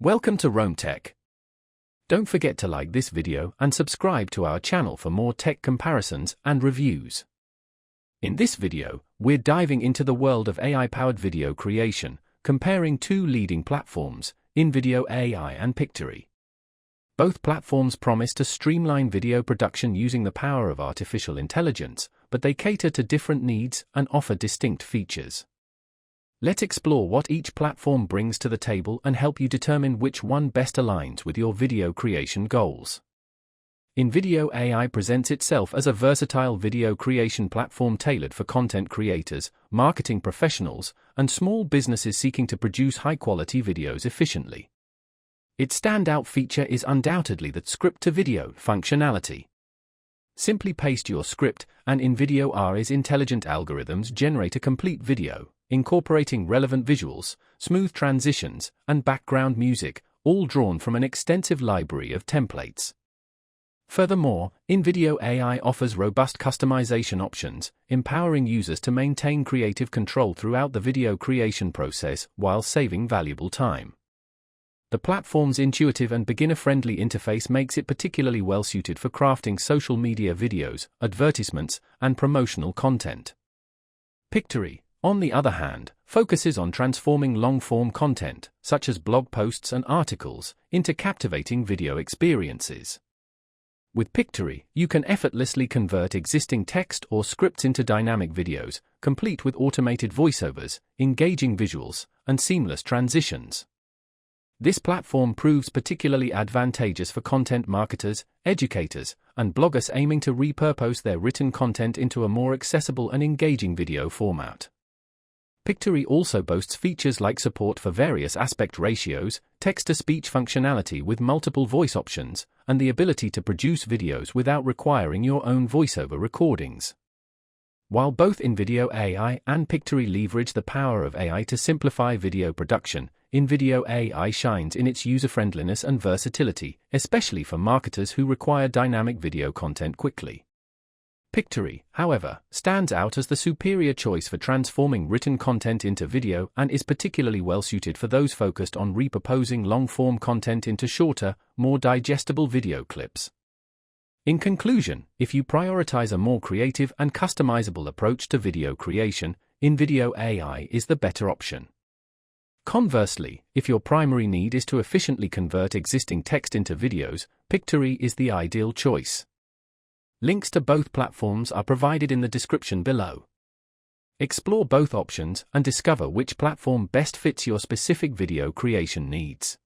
Welcome to Rome Tech. Don't forget to like this video and subscribe to our channel for more tech comparisons and reviews. In this video, we're diving into the world of AI-powered video creation, comparing two leading platforms, INVIDEO AI and Pictory. Both platforms promise to streamline video production using the power of artificial intelligence, but they cater to different needs and offer distinct features. Let's explore what each platform brings to the table and help you determine which one best aligns with your video creation goals. INVIDEO AI presents itself as a versatile video creation platform tailored for content creators, marketing professionals, and small businesses seeking to produce high-quality videos efficiently. Its standout feature is undoubtedly the script-to-video functionality. Simply paste your script, and INVIDEO AI's intelligent algorithms generate a complete video, incorporating relevant visuals, smooth transitions, and background music, all drawn from an extensive library of templates. Furthermore, INVIDEO AI offers robust customization options, empowering users to maintain creative control throughout the video creation process while saving valuable time. The platform's intuitive and beginner-friendly interface makes it particularly well-suited for crafting social media videos, advertisements, and promotional content. Pictory, on the other hand, focuses on transforming long-form content, such as blog posts and articles, into captivating video experiences. With Pictory, you can effortlessly convert existing text or scripts into dynamic videos, complete with automated voiceovers, engaging visuals, and seamless transitions. This platform proves particularly advantageous for content marketers, educators, and bloggers aiming to repurpose their written content into a more accessible and engaging video format. Pictory also boasts features like support for various aspect ratios, text-to-speech functionality with multiple voice options, and the ability to produce videos without requiring your own voiceover recordings. While both INVIDEO AI and Pictory leverage the power of AI to simplify video production, INVIDEO AI shines in its user-friendliness and versatility, especially for marketers who require dynamic video content quickly. Pictory, however, stands out as the superior choice for transforming written content into video and is particularly well-suited for those focused on repurposing long-form content into shorter, more digestible video clips. In conclusion, if you prioritize a more creative and customizable approach to video creation, INVIDEO AI is the better option. Conversely, if your primary need is to efficiently convert existing text into videos, Pictory is the ideal choice. Links to both platforms are provided in the description below. Explore both options and discover which platform best fits your specific video creation needs.